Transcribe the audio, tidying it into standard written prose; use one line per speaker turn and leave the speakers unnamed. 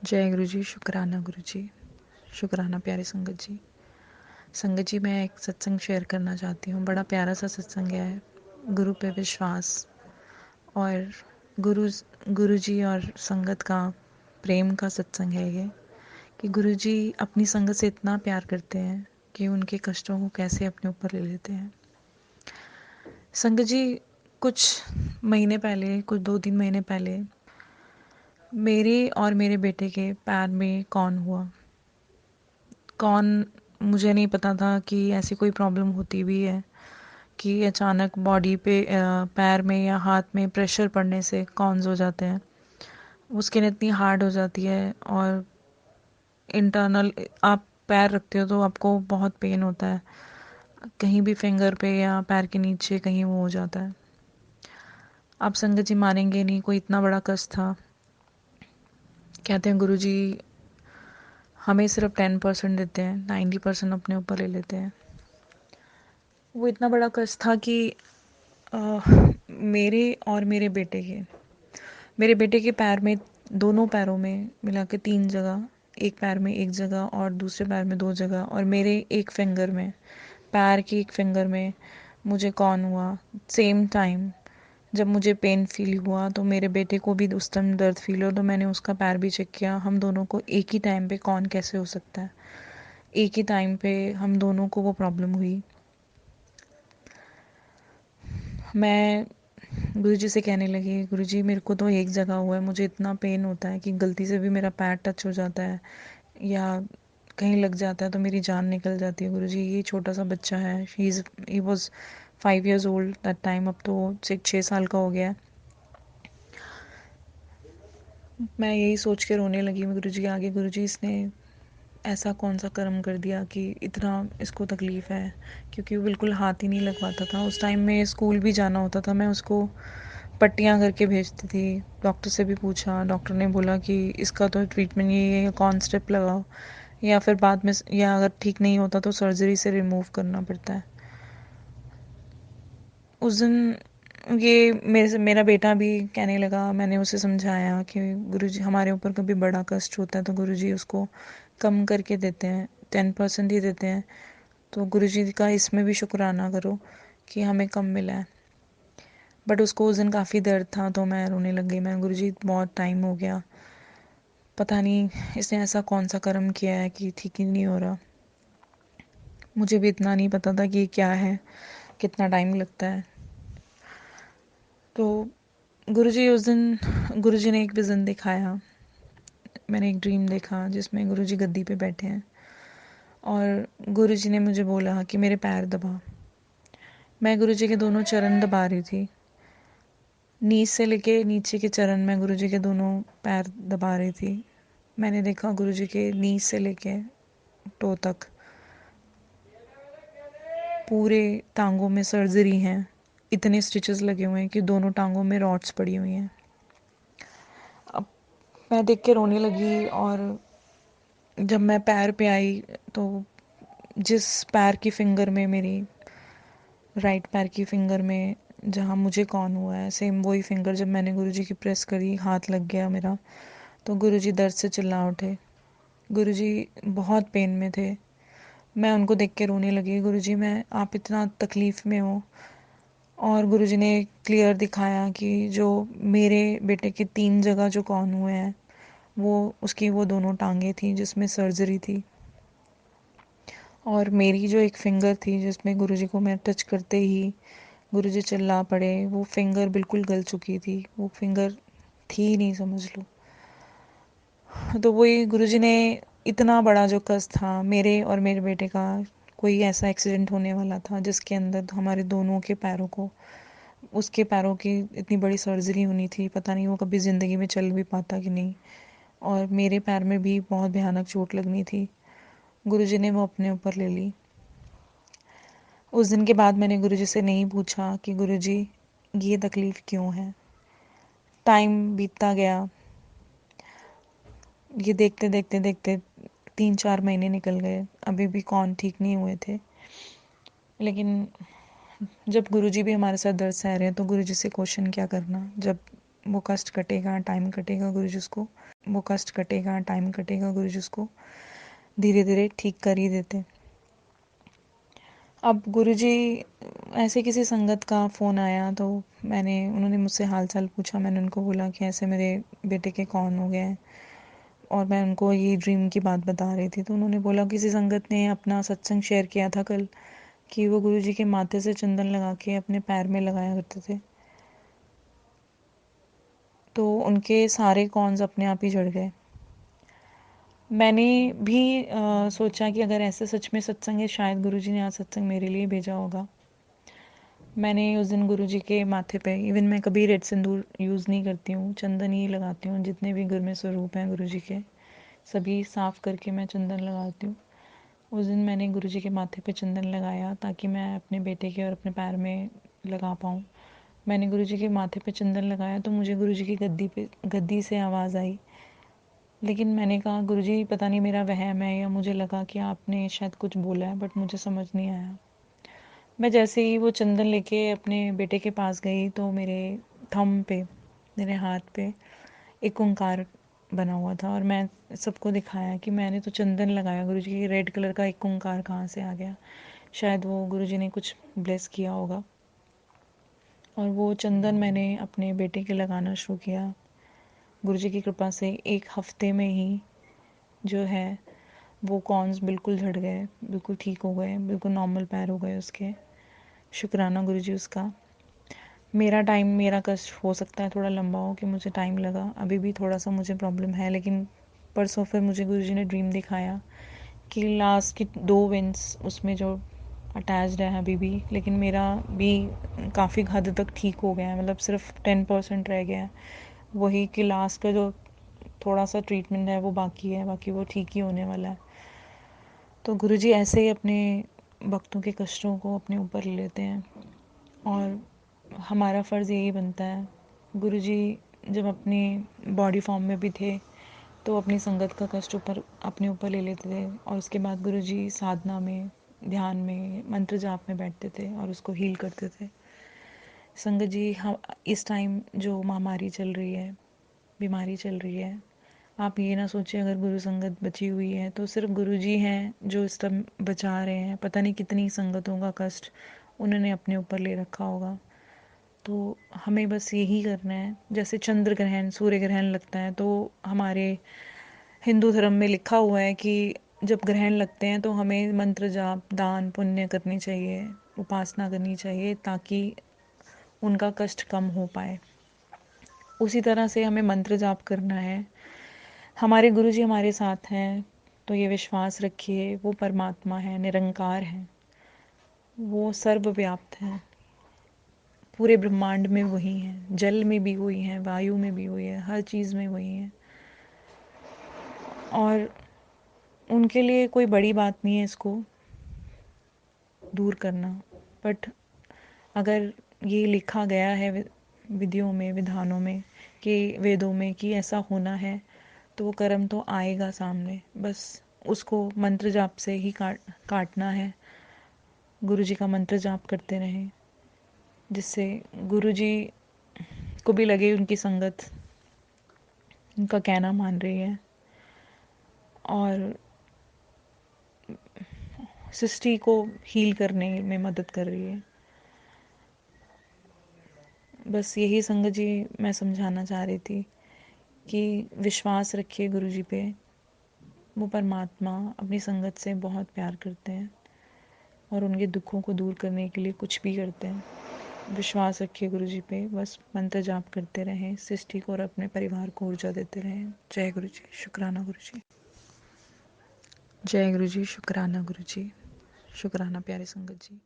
जय गुरु जी, शुक्राना गुरु जी, शुक्राना प्यारे संगत जी। संगत जी, मैं एक सत्संग शेयर करना चाहती हूँ। बड़ा प्यारा सा सत्संग है, गुरु पे विश्वास और गुरु गुरु जी और संगत का प्रेम का सत्संग है ये, कि गुरु जी अपनी संगत से इतना प्यार करते हैं कि उनके कष्टों को कैसे अपने ऊपर ले लेते हैं। संगत जी, कुछ महीने पहले, कुछ 2-3 महीने पहले मेरे और मेरे बेटे के पैर में कौन हुआ, कौन, मुझे नहीं पता था कि ऐसी कोई प्रॉब्लम होती भी है कि अचानक बॉडी पे पैर में या हाथ में प्रेशर पड़ने से कॉन्स हो जाते हैं। वो स्किन इतनी हार्ड हो जाती है और इंटरनल आप पैर रखते हो तो आपको बहुत पेन होता है, कहीं भी फिंगर पे या पैर के नीचे कहीं वो हो जाता है। आप संगत जी मानेंगे नहीं, कोई इतना बड़ा कष्ट था। कहते हैं गुरु जी हमें सिर्फ 10% देते हैं, 90% अपने ऊपर ले लेते हैं। वो इतना बड़ा कष्ट था कि अ, मेरे और मेरे बेटे के पैर में, दोनों पैरों में मिला के 3 जगह, एक पैर में एक जगह और दूसरे पैर में 2 जगह, और मेरे एक फिंगर में, पैर की एक फिंगर में मुझे कौन हुआ। सेम टाइम जब मुझे पेन फील हुआ तो मेरे बेटे को भी उस टाइम दर्द फील हुआ, तो मैंने उसका पैर भी चेक किया। हम दोनों को एक ही टाइम पे कौन कैसे हो सकता है, एक ही टाइम पे हम दोनों को वो प्रॉब्लम हुई। मैं गुरुजी से कहने लगी, गुरुजी मेरे को तो एक जगह हुआ है, मुझे इतना पेन होता है कि गलती से भी मेरा पैर टच हो जाता है या कहीं लग जाता है तो मेरी जान निकल जाती है। गुरुजी ये छोटा सा बच्चा है, he was 5 years old that time, अब तो 6 साल का हो गया है। मैं यही सोच के रोने लगी मैं गुरुजी के आगे, गुरुजी इसने ऐसा कौन सा कर्म कर दिया कि इतना इसको तकलीफ़ है, क्योंकि वो बिल्कुल हाथ ही नहीं लगवाता था। उस टाइम में स्कूल भी जाना होता था, मैं उसको पट्टियाँ करके भेजती थी। डॉक्टर से भी पूछा, डॉक्टर ने बोला कि इसका तो ट्रीटमेंट ये है, कौन स्टेप लगाओ, या फिर बाद में, या अगर ठीक नहीं होता तो सर्जरी से रिमूव करना पड़ता है। उस दिन ये मेरा बेटा भी कहने लगा, मैंने उसे समझाया कि गुरुजी हमारे ऊपर कभी बड़ा कष्ट होता है तो गुरुजी उसको कम करके देते हैं, 10% ही देते हैं। तो गुरुजी का इसमें भी शुक्राना करो कि हमें कम मिला है। बट उसको उस दिन काफ़ी दर्द था तो मैं रोने लग गई। मैं गुरुजी बहुत टाइम हो गया, पता नहीं इसने ऐसा कौन सा कर्म किया है कि ठीक ही नहीं हो रहा। मुझे भी इतना नहीं पता था कि क्या है, कितना टाइम लगता है। तो गुरुजी उस दिन, गुरुजी ने एक विज़न दिखाया। मैंने एक ड्रीम देखा जिसमें गुरुजी गद्दी पे बैठे हैं और गुरुजी ने मुझे बोला कि मेरे पैर दबा। मैं गुरुजी के दोनों चरण दबा रही थी, नीच से लेके नीचे के चरण में गुरुजी के दोनों पैर दबा रही थी। मैंने देखा गुरुजी के नीच से लेके टो तक पूरे टांगों में सर्जरी हैं, इतने स्टिचेस लगे हुए हैं कि दोनों टांगों में रॉड्स पड़ी हुई हैं। अब मैं देख के रोने लगी, और जब मैं पैर पे आई तो जिस पैर की फिंगर में, मेरी राइट पैर की फिंगर में जहाँ मुझे कौन हुआ है, सेम वही फिंगर जब मैंने गुरुजी की प्रेस करी, हाथ लग गया मेरा, तो गुरुजी दर्द से चिल्ला उठे। गुरुजी बहुत पेन में थे। मैं उनको देख के रोने लगी, गुरुजी मैं, आप इतना तकलीफ़ में हो। और गुरुजी ने क्लियर दिखाया कि जो मेरे बेटे के 3 जगह जो कौन हुए हैं, वो उसकी वो दोनों टांगें थी जिसमें सर्जरी थी, और मेरी जो एक फिंगर थी जिसमें गुरुजी को मैं टच करते ही गुरुजी चिल्ला पड़े, वो फिंगर बिल्कुल गल चुकी थी, वो फिंगर थी ही नहीं, समझ लो। तो वही गुरुजी ने, इतना बड़ा जो कष्ट था मेरे और मेरे बेटे का, कोई ऐसा एक्सीडेंट होने वाला था जिसके अंदर हमारे दोनों के पैरों को, उसके पैरों की इतनी बड़ी सर्जरी होनी थी, पता नहीं वो कभी ज़िंदगी में चल भी पाता कि नहीं, और मेरे पैर में भी बहुत भयानक चोट लगनी थी। गुरुजी ने वो अपने ऊपर ले ली। उस दिन के बाद मैंने गुरुजी से नहीं पूछा कि गुरुजी ये तकलीफ़ क्यों है। टाइम बीतता गया, ये देखते देखते देखते 3-4 महीने निकल गए, अभी भी कौन ठीक नहीं हुए थे। लेकिन जब गुरुजी भी हमारे साथ दर्द सह रहे हैं तो गुरुजी से क्वेश्चन क्या करना, जब वो कष्ट कटेगा, टाइम कटेगा, गुरुजी उसको वो कष्ट कटेगा, टाइम कटेगा, गुरुजी उसको धीरे धीरे ठीक कर ही देते। अब गुरुजी ऐसे किसी संगत का फ़ोन आया तो उन्होंने मुझसे हाल चाल पूछा। मैंने उनको बोला कि ऐसे मेरे बेटे के कौन हो गए हैं, और मैं उनको ये ड्रीम की बात बता रही थी। तो उन्होंने बोला किसी संगत ने अपना सत्संग शेयर किया था कल, कि वो गुरुजी के माथे से चंदन लगा के अपने पैर में लगाया करते थे, तो उनके सारे कॉन्स अपने आप ही जड़ गए। मैंने भी सोचा कि अगर ऐसे सच में सत्संग है, शायद गुरुजी ने आज सत्संग मेरे लिए भेजा होगा। मैंने उस दिन गुरुजी के माथे पे, इवन मैं कभी रेड सिंदूर यूज़ नहीं करती हूँ, चंदन ही लगाती हूँ। जितने भी घर में स्वरूप हैं गुरुजी के, सभी साफ़ करके मैं चंदन लगाती हूँ। उस दिन मैंने गुरुजी के माथे पे चंदन लगाया ताकि मैं अपने बेटे के और अपने पैर में लगा पाऊँ। मैंने गुरुजी के माथे पे चंदन लगाया तो मुझे गुरुजी की गद्दी से आवाज़ आई, लेकिन मैंने कहा गुरुजी पता नहीं मेरा वहम है, या मुझे लगा कि आपने शायद कुछ बोला है, बट मुझे समझ नहीं आया। मैं जैसे ही वो चंदन लेके अपने बेटे के पास गई तो मेरे थंब पे, मेरे हाथ पे एक ओंकार बना हुआ था, और मैं सबको दिखाया कि मैंने तो चंदन लगाया, गुरुजी के रेड कलर का एक ओंकार कहाँ से आ गया। शायद वो गुरुजी ने कुछ ब्लेस किया होगा। और वो चंदन मैंने अपने बेटे के लगाना शुरू किया। गुरुजी की कृपा से 1 हफ्ते में ही जो है वो कॉन्स बिल्कुल झड़ गए, बिल्कुल ठीक हो गए, बिल्कुल नॉर्मल पैर हो गए उसके। शुक्राना गुरुजी उसका। मेरा टाइम, मेरा कष्ट हो सकता है थोड़ा लंबा हो, कि मुझे टाइम लगा, अभी भी थोड़ा सा मुझे प्रॉब्लम है। लेकिन परसों फिर मुझे गुरुजी ने ड्रीम दिखाया कि लास्ट की 2 वेंस उसमें जो अटैच्ड है अभी भी, लेकिन मेरा भी काफ़ी हद तक ठीक हो गया है, मतलब सिर्फ 10% रह गया है। वही कि लास्ट का जो थोड़ा सा ट्रीटमेंट है वो बाकी है, बाकी वो ठीक ही होने वाला है। तो गुरुजी ऐसे ही अपने भक्तों के कष्टों को अपने ऊपर ले लेते हैं, और हमारा फ़र्ज़ यही बनता है। गुरुजी जब अपनी बॉडी फॉर्म में भी थे तो अपनी संगत का कष्ट अपने ऊपर ले लेते थे, और उसके बाद गुरुजी साधना में, ध्यान में, मंत्र जाप में बैठते थे और उसको हील करते थे। संगत जी, हम इस टाइम जो महामारी चल रही है, बीमारी चल रही है, आप ये ना सोचिए अगर गुरु संगत बची हुई है तो सिर्फ गुरुजी हैं जो इस टाइम बचा रहे हैं। पता नहीं कितनी संगतों का कष्ट उन्होंने अपने ऊपर ले रखा होगा। तो हमें बस यही करना है। जैसे चंद्र ग्रहण, सूर्य ग्रहण लगता है तो हमारे हिंदू धर्म में लिखा हुआ है कि जब ग्रहण लगते हैं तो हमें मंत्र जाप, दान पुण्य करनी चाहिए, उपासना करनी चाहिए, ताकि उनका कष्ट कम हो पाए। उसी तरह से हमें मंत्र जाप करना है। हमारे गुरुजी हमारे साथ हैं, तो ये विश्वास रखिए वो परमात्मा है, निरंकार है, वो सर्वव्याप्त हैं, पूरे ब्रह्मांड में वही हैं, जल में भी वही हैं, वायु में भी वही है, हर चीज़ में वही हैं। और उनके लिए कोई बड़ी बात नहीं है इसको दूर करना, बट अगर ये लिखा गया है विधियों में, विधानों में, कि वेदों में, कि ऐसा होना है, तो वो कर्म तो आएगा सामने। बस उसको मंत्र जाप से ही काटना है। गुरुजी का मंत्र जाप करते रहें, जिससे गुरुजी को भी लगे उनकी संगत उनका कहना मान रही है, और सृष्टि को हील करने में मदद कर रही है। बस यही संगत जी मैं समझाना चाह रही थी कि विश्वास रखिए गुरुजी पे। वो परमात्मा अपनी संगत से बहुत प्यार करते हैं, और उनके दुखों को दूर करने के लिए कुछ भी करते हैं। विश्वास रखिए गुरुजी पे, बस मंत्र जाप करते रहें, सृष्टि को और अपने परिवार को ऊर्जा देते रहें। जय गुरुजी, शुक्राना गुरुजी। जय गुरुजी, शुक्राना गुरुजी, शुक्राना प्यारे संगत जी।